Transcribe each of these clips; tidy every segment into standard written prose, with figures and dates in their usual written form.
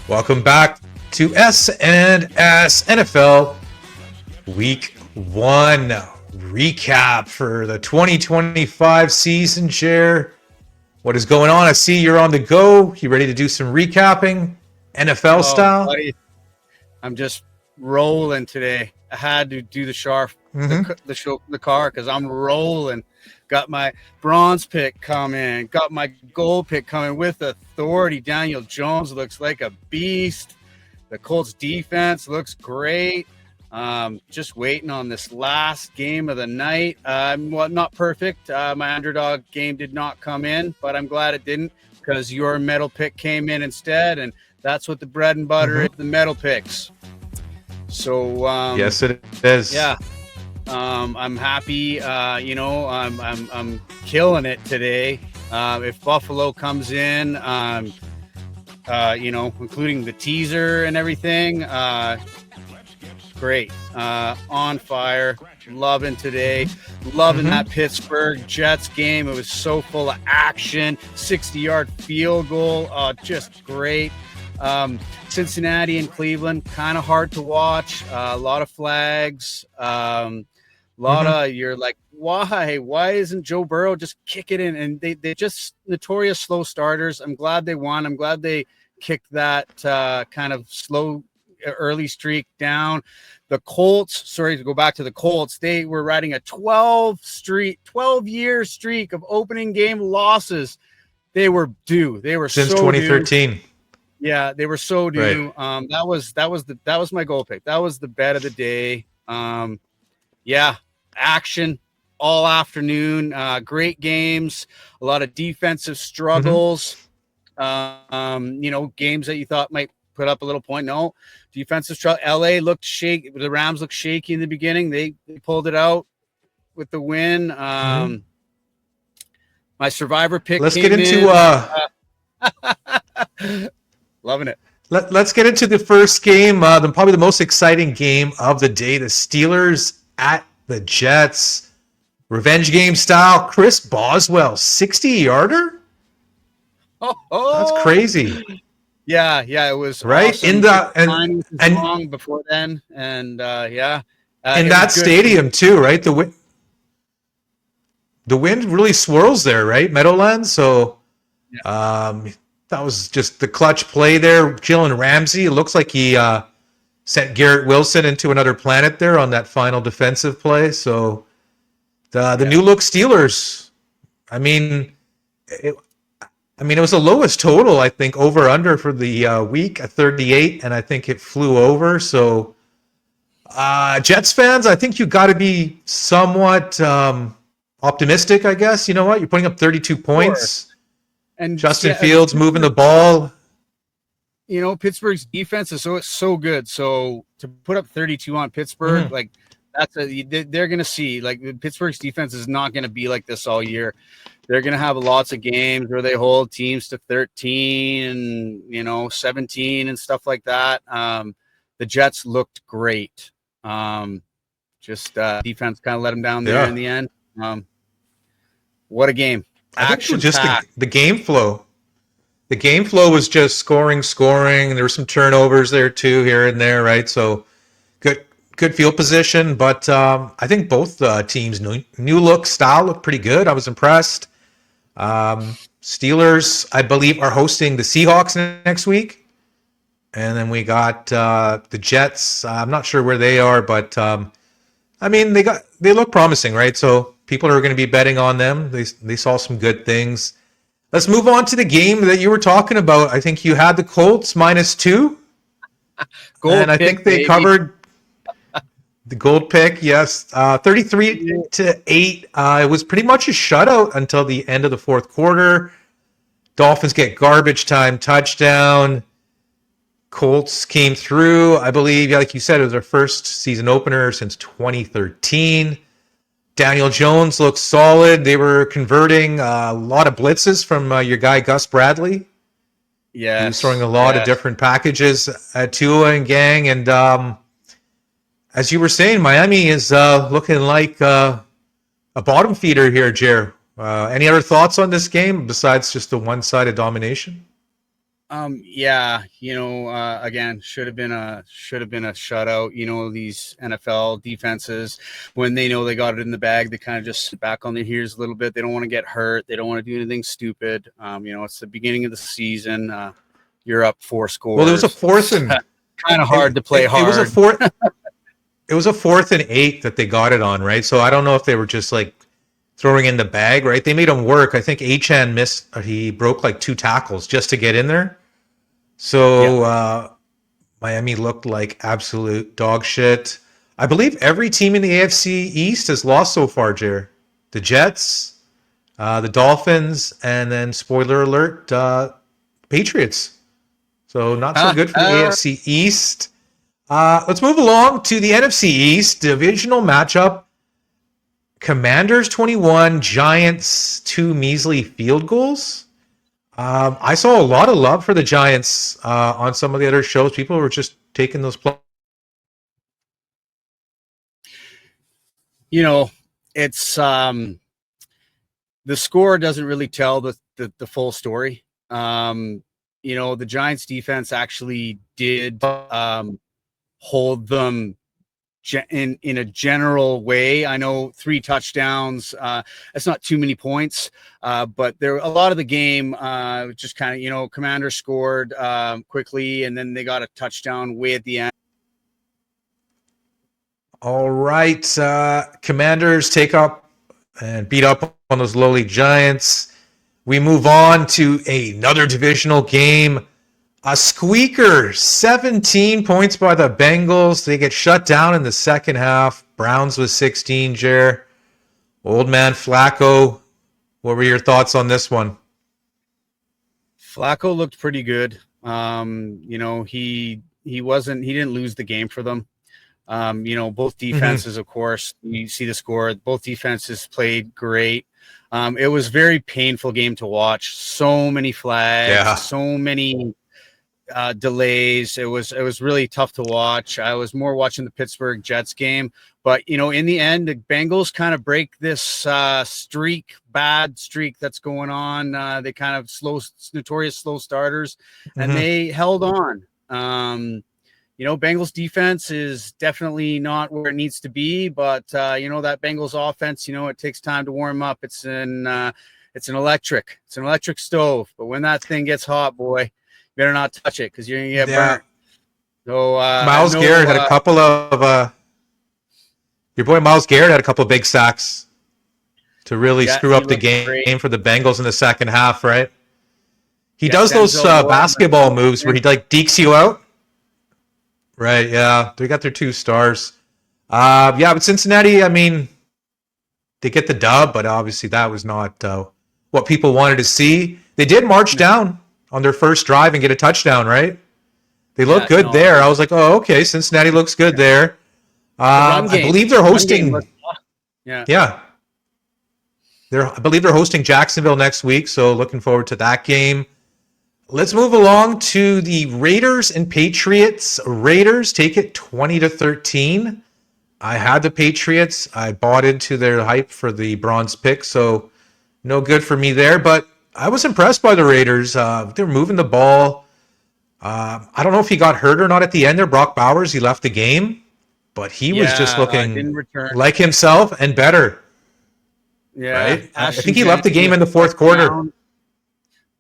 Welcome back to S&S NFL Week 1 recap for the 2025 season. Share what is going on. I see you're on the go. You ready to do some recapping, NFL style? Buddy, I'm just rolling today. I had to do the the car because I'm rolling. Got my bronze pick coming. Got my gold pick coming with authority. Daniel Jones looks like a beast. The Colts defense looks great. Just waiting on this last game of the night. Not perfect. My underdog game did not come in, but I'm glad it didn't because your medal pick came in instead, and that's what the bread and butter is, the medal picks. So yes, it is. Yeah. I'm happy. I'm killing it today. If Buffalo comes in, including the teaser and everything, great. On fire. Loving today. Loving that Pittsburgh Jets game. It was so full of action. 60-yard field goal. Just great. Cincinnati and Cleveland, kind of hard to watch. A lot of flags. You're like, why isn't Joe Burrow just kick it in? And they just notorious slow starters. I'm glad they won. I'm glad they kicked that kind of slow early streak down. The Colts, sorry to go back to the Colts, they were riding a 12-year streak of opening game losses. They were due. They were since so 2013. Due. Yeah, they were so due. Right. That was my goal pick. That was the bet of the day. Action all afternoon. Great games. A lot of defensive struggles. Games that you thought might put up a little point. No, defensive struggle. LA looked shaky. The Rams looked shaky in the beginning. They pulled it out with the win. My survivor pick. Let's get into loving it. Let's get into the first game, probably the most exciting game of the day. The Steelers at the Jets. Revenge game style. Chris Boswell, 60-yarder? That's crazy. Yeah, it was right awesome. in the and long before then, and in that stadium too, right? The wind really swirls there, right? Meadowlands. So, that was just the clutch play there. Jalen Ramsey, it looks like he sent Garrett Wilson into another planet there on that final defensive play. So the new look Steelers. It was the lowest total, I think, over under for the week at 38, and I think it flew over. So Jets fans, I think you got to be somewhat optimistic, I guess. You know what? You're putting up 32 points. Sure. And Justin Fields moving the ball. Pittsburgh's defense is so good. So to put up 32 on Pittsburgh, they're going to see, Pittsburgh's defense is not going to be like this all year. They're going to have lots of games where they hold teams to 13 and, 17 and stuff like that. The Jets looked great. Defense kind of let them down there in the end. What a game. Action just the game flow. The game flow was just scoring. There were some turnovers there too, here and there, right? So good field position, but I think both teams' new look style looked pretty good. I was impressed. Steelers, I believe, are hosting the Seahawks next week, and then we got the Jets. I'm not sure where they are, but they look promising, right? So people are going to be betting on them. They saw some good things. Let's move on to the game that you were talking about. I think you had the Colts -2. And I think they covered the gold pick. Yes. 33-8. It was pretty much a shutout until the end of the fourth quarter. Dolphins get garbage time touchdown. Colts came through. I believe, like you said, it was their first season opener since 2013. Daniel Jones looks solid. They were converting a lot of blitzes from your guy, Gus Bradley. He was throwing a Yes. lot of Yes. different packages at Tua and gang. And as you were saying, Miami is looking like a bottom feeder here, Jer. Any other thoughts on this game besides just the one-sided domination? Yeah, again, should have been a shutout. These NFL defenses, when they know they got it in the bag, they kind of just sit back on their heels a little bit. They don't want to get hurt. They don't want to do anything stupid. It's the beginning of the season. You're up 4 Well, there was a scores. fourth and Kind of hard to play it was a hard. fourth. It was a 4th and 8 that they got it on, right? So I don't know if they were just like throwing in the bag, right? They made him work. I think Achan missed. He broke like 2 tackles just to get in there. So Miami looked like absolute dog shit. I believe every team in the AFC East has lost so far, Jer. The Jets, the Dolphins, and then spoiler alert, Patriots. So not so good for the AFC East. Let's move along to the NFC East divisional matchup. Commanders 21, Giants 2 measly field goals. I saw a lot of love for the Giants on some of the other shows. People were just taking those plays. It's the score doesn't really tell the full story. The Giants defense actually did hold them in a general way. I know 3 touchdowns. That's not too many points, but there a lot of the game just kind of Commander scored quickly, and then they got a touchdown way at the end. All right, Commanders take up and beat up on those lowly Giants. We move on to another divisional game. A squeaker, 17 points by the Bengals. They get shut down in the second half. Browns with 16, Jer. Old man Flacco, what were your thoughts on this one? Flacco looked pretty good. He didn't lose the game for them. Both defenses, of course, you see the score. Both defenses played great. It was a very painful game to watch. So many flags, so many delays. It was really tough to watch. I was more watching the Pittsburgh Jets game, but in the end, the Bengals kind of break this bad streak that's going on. They kind of notorious slow starters, and they held on. Bengals defense is definitely not where it needs to be, but that Bengals offense, it takes time to warm up. It's an electric stove, but when that thing gets hot, boy, you better not touch it because you're gonna get burnt. So Myles Garrett had a couple of your boy Myles Garrett had a couple of big sacks to really screw up the game for the Bengals in the second half, right? He does those basketball moves where he like dekes you out. Right, yeah. They got their 2 stars. But Cincinnati, I mean, they get the dub, but obviously that was not what people wanted to see. They did march down on their first drive and get a touchdown, right? They look good there. I was like, oh, okay, Cincinnati looks good there. I believe they're hosting. I believe they're hosting Jacksonville next week, so looking forward to that game. Let's move along to the Raiders and Patriots. Raiders take it 20-13. I had the Patriots. I bought into their hype for the bronze pick, so no good for me there. But I was impressed by the Raiders. They're moving the ball. I don't know if he got hurt or not at the end there. Brock Bowers, he left the game, but he was just looking like himself and better. Yeah, right? I think he left the game in the fourth quarter.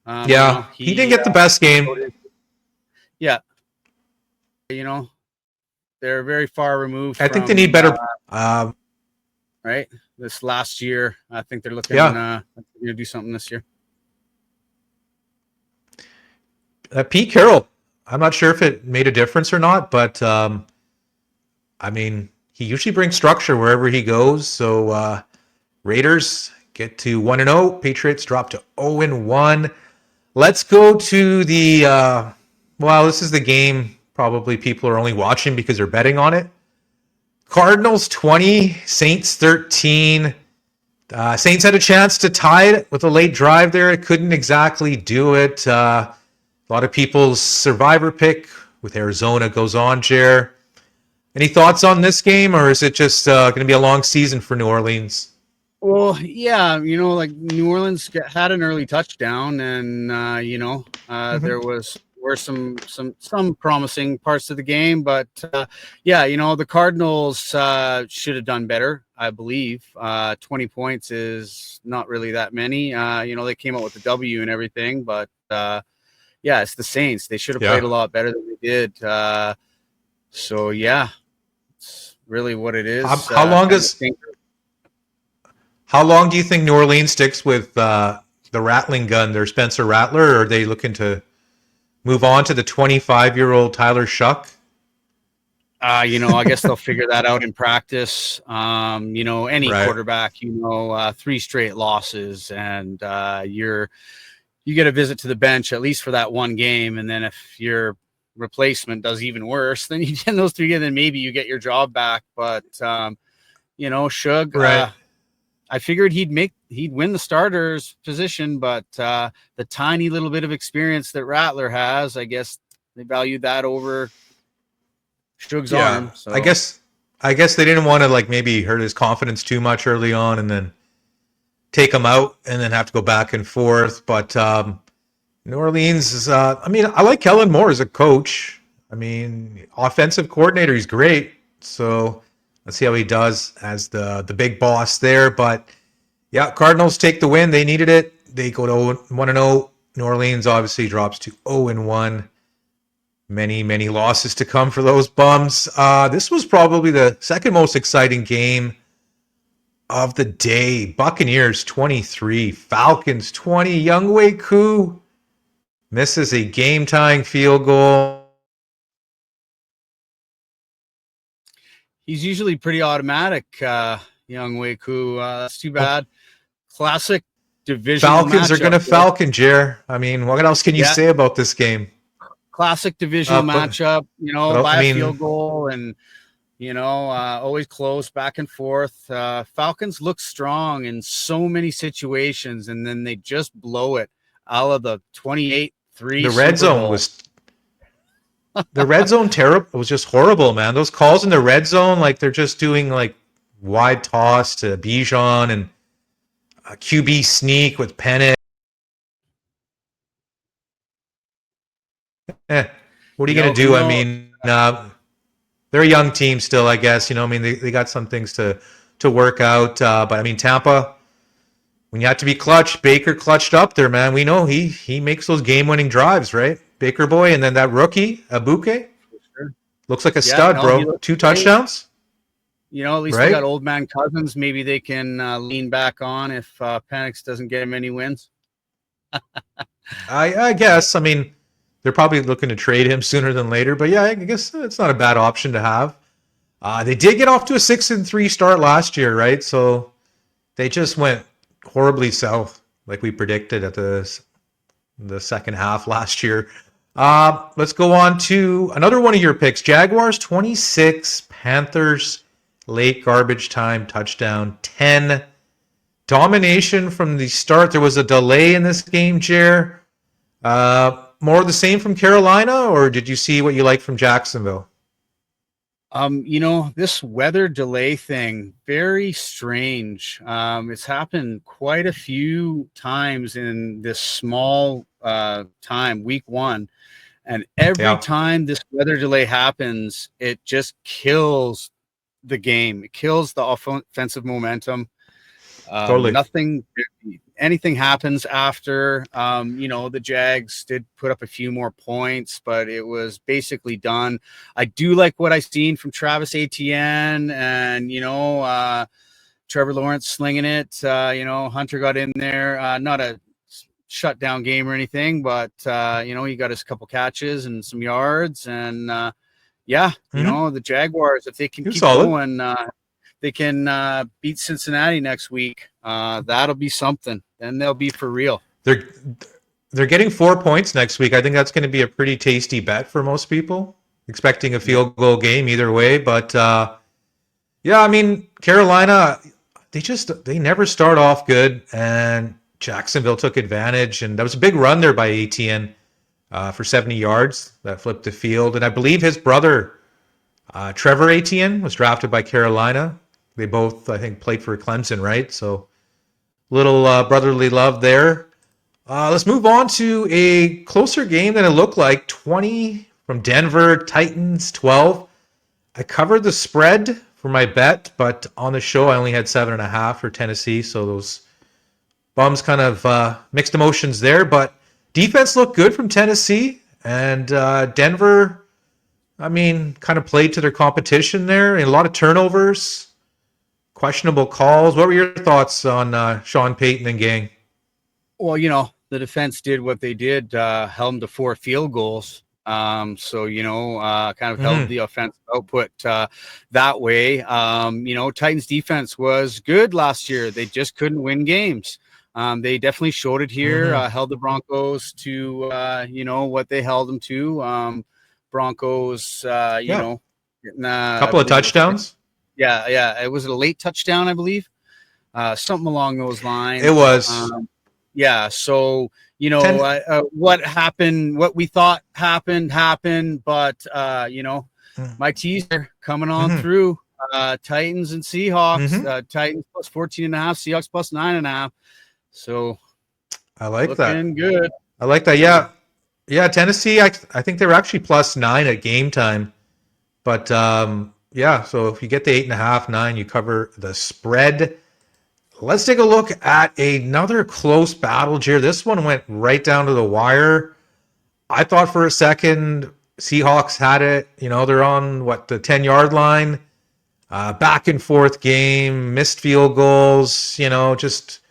He didn't get the best game. Yeah. They're very far removed. I think they need better. Right. This last year, I think they're looking to do something this year. Pete Carroll, I'm not sure if it made a difference or not, but he usually brings structure wherever he goes. So Raiders get to 1-0. Patriots drop to 0-1. Let's go to the this is the game probably people are only watching because they're betting on it. Cardinals 20, Saints 13. Saints had a chance to tie it with a late drive there. It couldn't exactly do it. A lot of people's survivor pick with Arizona goes on, Jer. Any thoughts on this game, or is it just going to be a long season for New Orleans? Well, yeah, like New Orleans had an early touchdown, and there were some promising parts of the game, but yeah, the Cardinals should have done better. I believe 20 points is not really that many. They came out with the W and everything, but yeah, it's the Saints. They should have played a lot better than they did. So yeah, it's really what it is. How long do you think New Orleans sticks with the rattling gun, their Spencer Rattler, or are they looking to move on to the 25-year-old Tyler Shuck? I guess they'll figure that out in practice. Any quarterback, 3 straight losses, and you get a visit to the bench at least for that one game, and then if your replacement does even worse, then you get those 3 games, then maybe you get your job back. But Shug, right. I figured he'd win the starter's position, but the tiny little bit of experience that Rattler has, I guess they valued that over Shug's arm. So I guess they didn't want to maybe hurt his confidence too much early on and then take him out and then have to go back and forth. But New Orleans is, I like Kellen Moore as a coach. Offensive coordinator, he's great. So let's see how he does as the big boss there. But yeah, Cardinals take the win. They needed it. They go to 1-0. New Orleans obviously drops to 0-1. Many, many losses to come for those bums. This was probably the second most exciting game of the day. Buccaneers 23, Falcons 20. Younghoe Koo misses a game-tying field goal. He's usually pretty automatic, Younghoe Koo. That's too bad. Classic divisional Falcons matchup, are going to Falcon, Jer. What else can you say about this game? Classic divisional matchup, by a field goal and, always close back and forth. Falcons look strong in so many situations, and then they just blow it out of the 28-3. The red zone was the red zone terrible. It was just horrible, man. Those calls in the red zone, they're just doing wide toss to Bijan and a QB sneak with Penix. What are you going to do? They're a young team still, I guess. They got some things to work out. But Tampa, when you have to be clutch, Baker clutched up there, man. We know he makes those game-winning drives, right? Baker boy, and then that rookie, Abuke, looks like a stud, bro. 2 touchdowns. At least they got old man Cousins. Maybe they can lean back on if Penix doesn't get him any wins. I guess. They're probably looking to trade him sooner than later, but yeah, I guess it's not a bad option to have. They did get off to a 6-3 start last year, right? So they just went horribly south, like we predicted at the second half last year. Let's go on to another one of your picks. Jaguars 26, Panthers late garbage time touchdown 10. Domination from the start. There was a delay in this game, Jer. More of the same from Carolina, or did you see what you liked from Jacksonville? This weather delay thing, very strange. It's happened quite a few times in this small time, week 1. And every time this weather delay happens, it just kills the game. It kills the offensive momentum. Totally. Anything happens after, the Jags did put up a few more points, but it was basically done. I do like what I've seen from Travis Etienne and, Trevor Lawrence slinging it. Hunter got in there, not a shutdown game or anything, but, he got his couple catches and some yards. And, the Jaguars, if they can keep going, they can beat Cincinnati next week. That'll be something. Then they'll be for real. They're getting 4 points next week. I think that's going to be a pretty tasty bet for most people, expecting a field goal game either way. But Carolina, they never start off good, and Jacksonville took advantage, and that was a big run there by Etienne. for 70 yards that flipped the field. And I believe his brother, Trevor Etienne, was drafted by Carolina. They both, I think, played for Clemson, right? So little brotherly love there. Let's move on to a closer game than it looked like. 20 from Denver, Titans 12. I covered the spread for my bet, but on the show I only had 7.5 for Tennessee. So those bums kind of mixed emotions there. But defense looked good from Tennessee, and Denver, I mean, kind of played to their competition there. And a lot of turnovers, questionable calls. What were your thoughts on Sean Payton and gang? Well, the defense did what they did, held them to 4 field goals. So, kind of held the offensive output that way. Titans defense was good last year. They just couldn't win games. They definitely showed it here, held the Broncos to, what they held them to. Broncos, getting a couple of touchdowns. Yeah. It was a late touchdown, I believe. Something along those lines. It was. Yeah. So, what happened, what we thought happened, but, my teaser coming on through, Titans and Seahawks, Titans plus 14.5, Seahawks plus 9.5. So I like that. Looking good. I like that. Yeah. Tennessee, I think they were actually plus 9 at game time, but, so if you get the 8.5, 9, you cover the spread. Let's take a look at another close battle, Jer. This one went right down to the wire. I thought for a second Seahawks had it. They're on, the 10-yard line. Back and forth game, missed field goals, just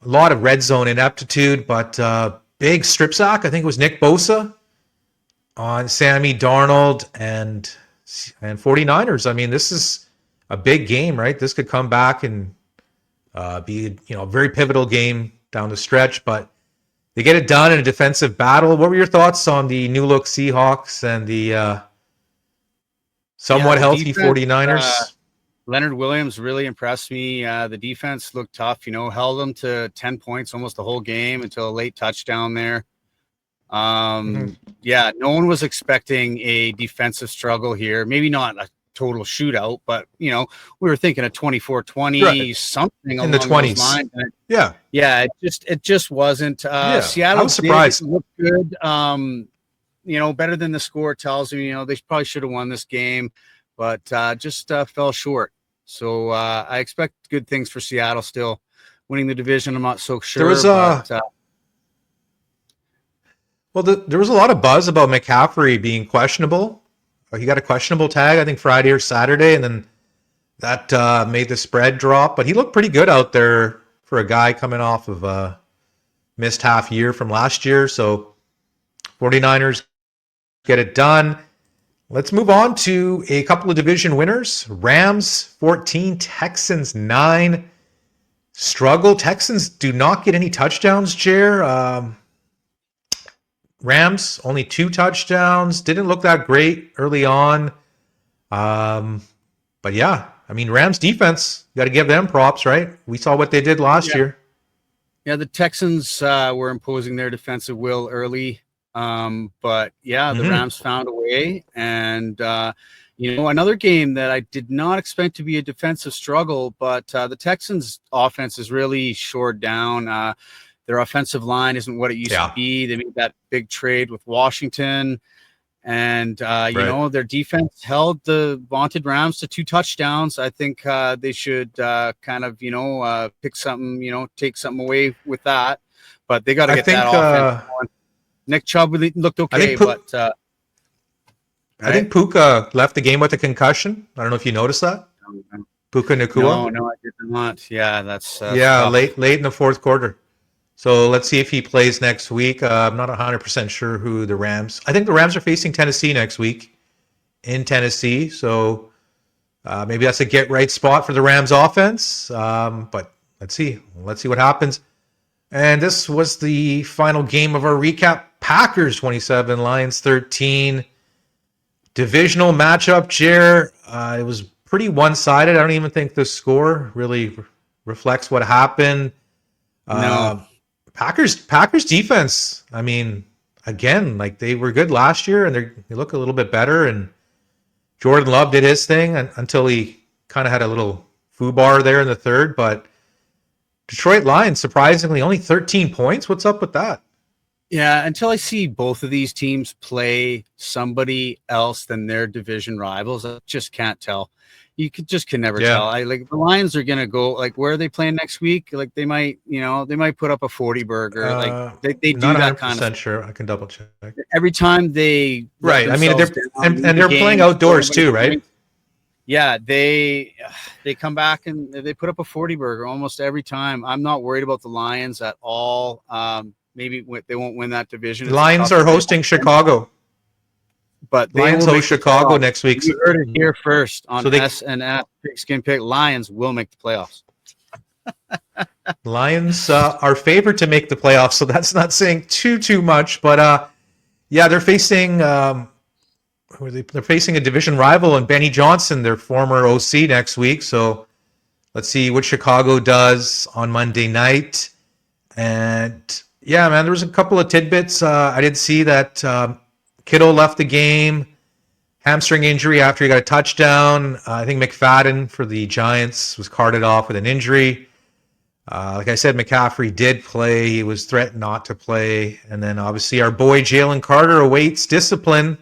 a lot of red zone ineptitude, but big strip sack. I think it was Nick Bosa on Sammy Darnold and 49ers. I mean, this is a big game, right? This could come back and be a very pivotal game down the stretch, but they get it done in a defensive battle. What were your thoughts on the new look Seahawks and the somewhat healthy defense, 49ers? Leonard Williams really impressed me. The defense looked tough, held them to 10 points almost the whole game until a late touchdown there. Yeah, no one was expecting a defensive struggle here. Maybe not a total shootout, but we were thinking a 24-20 right. Something in the 20s. Yeah, it just wasn't. Seattle, I was surprised. Looked good. Better than the score tells me. They probably should have won this game, but just fell short. So I expect good things for Seattle still. Winning the division, I'm not so sure. There was a lot of buzz about McCaffrey being questionable. He got a questionable tag, I think Friday or Saturday, and then that made the spread drop. But he looked pretty good out there for a guy coming off of a missed half year from last year. So 49ers get it done. Let's move on to a couple of division winners. Rams 14, Texans 9. Struggle. Texans do not get any touchdowns, Jer. Rams only 2 touchdowns. Didn't look that great early on. But yeah, I mean, Rams defense, got to give them props, right? We saw what they did last year. Yeah, the Texans were imposing their defensive will early. But yeah, the Rams found a way. And, another game that I did not expect to be a defensive struggle, but the Texans offense is really shored down. Their offensive line isn't what it used to be. They made that big trade with Washington. And, their defense held the vaunted Rams to 2 touchdowns. I think they should pick something, take something away with that. But they got to get that offense going. Nick Chubb looked okay, but I think Puka left the game with a concussion. I don't know if you noticed that. Puka Nacua. No, I did not. Yeah, that's tough. late in the fourth quarter. So let's see if he plays next week. I'm not 100% sure who the Rams. I think the Rams are facing Tennessee next week in Tennessee. So maybe that's a get right spot for the Rams offense. But let's see. Let's see what happens. And this was the final game of our recap. Packers 27, Lions 13. Divisional matchup, Jer. It was pretty one-sided. I don't even think the score really reflects what happened. No. Packers defense. I mean, again, like they were good last year, and they look a little bit better. And Jordan Love did his thing until he kind of had a little foobar there in the third. But Detroit Lions, surprisingly, only 13 points. What's up with that? Yeah, until I see both of these teams play somebody else than their division rivals, I just can't tell. You can never tell. I like the Lions are gonna go like where are they playing next week? Like they might put up a 40 burger. Like they do not that kind of sure. I can double check. Every time they right. I mean they're playing outdoors too, right? Yeah, they come back and they put up a 40 burger almost every time. I'm not worried about the Lions at all. Maybe they won't win that division. The Lions are hosting Chicago. But they Lions will host Chicago next week. You heard it here first on S&F Pigskin Pick. Lions will make the playoffs. Lions are favored to make the playoffs, so that's not saying too much. But yeah, they're facing they're facing a division rival in Benny Johnson, their former OC, next week. So let's see what Chicago does on Monday night. And yeah, man, there was a couple of tidbits. I did see that Kittle left the game, hamstring injury after he got a touchdown. I think McFadden for the Giants was carted off with an injury. Like I said, McCaffrey did play. He was threatened not to play. And then obviously our boy Jalen Carter awaits discipline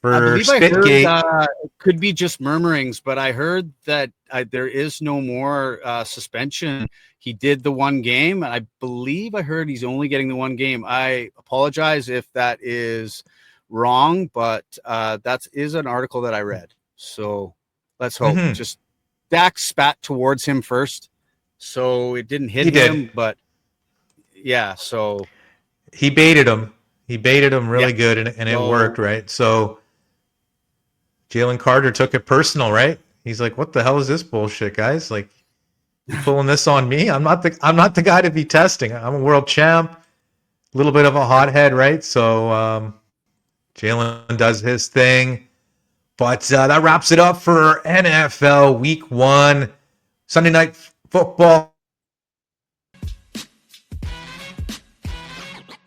for Spitgate. It could be just murmurings, but I heard that there is no more suspension. He did the one game. I believe I heard he's only getting the one game. I apologize if that is wrong, but that is an article that I read. So let's hope. Just Dak spat towards him first, so it didn't hit him. But yeah, so he baited him. He baited him really good, and it worked, right? So Jalen Carter took it personal, right? He's like, "What the hell is this bullshit, guys? Like, you pulling this on me? I'm not the guy to be testing. I'm a world champ, a little bit of a hothead, right?" So Jalen does his thing, but that wraps it up for NFL Week 1, Sunday Night Football.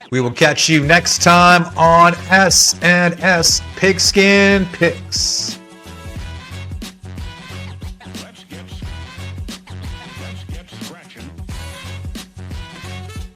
We will catch you next time on S&S Pigskin Picks.